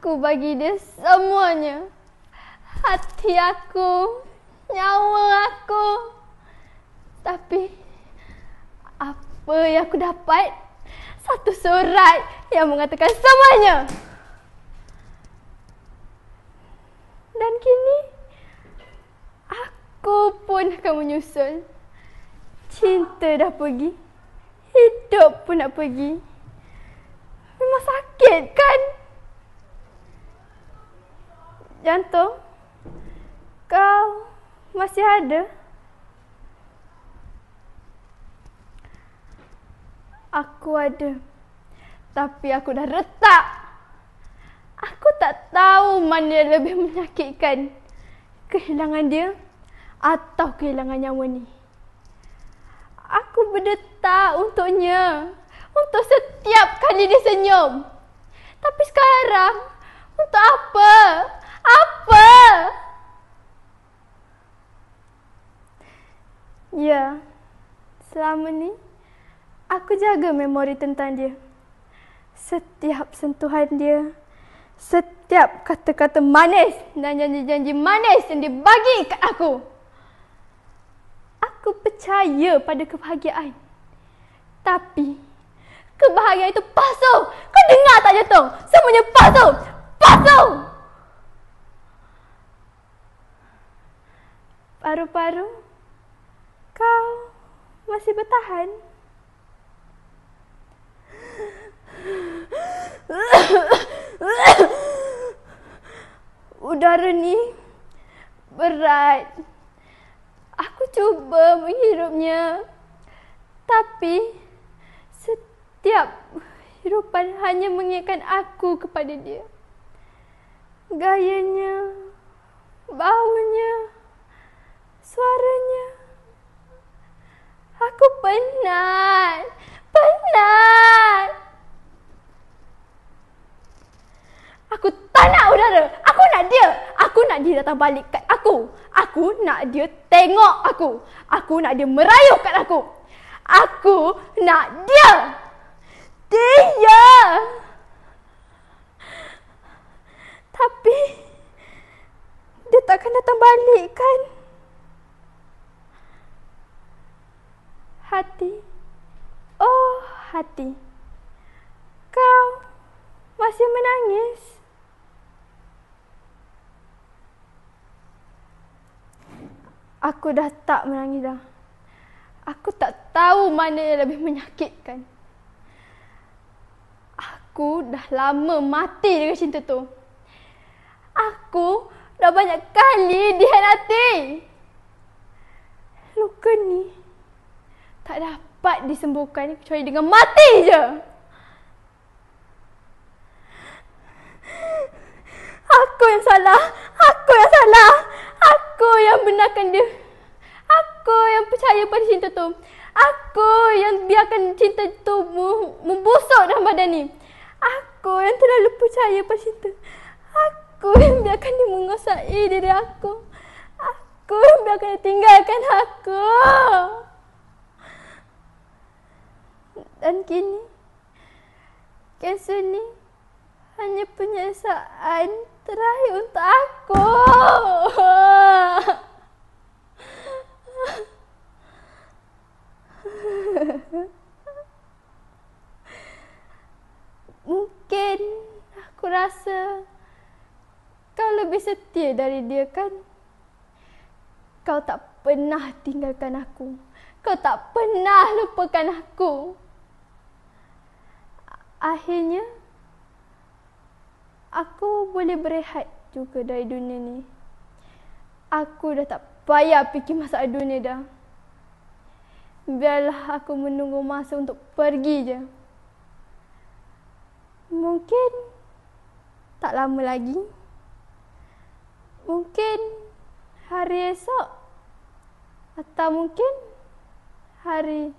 Aku bagi dia semuanya. Hati aku, nyawa aku. Tapi apa yang aku dapat? Satu surat yang mengatakan semuanya. Dan kini aku pun akan menyusul. Cinta dah pergi, hidup pun nak pergi. Memang sakit kan? Jantung, kau masih ada? Aku ada, tapi aku dah retak. Aku tak tahu mana yang lebih menyakitkan, kehilangan dia atau kehilangan nyawa ni. Aku berdetak untuknya, untuk setiap kali dia senyum. Tapi sekarang, untuk apa? Apa? Ya, selama ni aku jaga memori tentang dia. Setiap sentuhan dia, setiap kata-kata manis dan janji-janji manis yang dia bagi kat aku. Aku percaya pada kebahagiaan. Tapi kebahagiaan itu palsu. Kau dengar tak Jantung? Semuanya palsu. Palsu. Paru-paru, kau masih bertahan? Udara ni berat. Aku cuba menghirupnya. Tapi setiap hirupan hanya mengingatkan aku kepada dia. Gayanya, baunya, suaranya. Aku penat. Penat. Aku tak nak udara. Aku nak dia. Aku nak dia datang balik kat aku. Aku nak dia tengok aku. Aku nak dia merayu kat aku. Aku nak dia. Dia. Tapi dia takkan datang balik kan? Hati. Oh, hati. Kau masih menangis? Aku dah tak menangis dah. Aku tak tahu mana yang lebih menyakitkan. Aku dah lama mati dengan cinta tu. Aku dah banyak kali dikhianati. Luka ni tak dapat disembuhkan kecuali dengan mati je. Aku yang salah. Aku yang salah. Aku yang benarkan dia. Aku yang percaya pada cinta tu. Aku yang biarkan cinta tu membusuk dalam badan ni. Aku yang terlalu percaya pada cinta. Aku yang biarkan dia menguasai diri aku. Aku yang biarkan dia tinggalkan aku. Dan kini, kanser ni hanya penyiasaan terakhir untuk aku. Mungkin aku rasa kau lebih setia dari dia kan? Kau tak pernah tinggalkan aku. Kau tak pernah lupakan aku. Akhirnya aku boleh berehat juga dari dunia ni. Aku dah tak payah fikir masalah dunia dah. Biarlah aku menunggu masa untuk pergi je. Mungkin tak lama lagi. Mungkin hari esok. Atau mungkin hari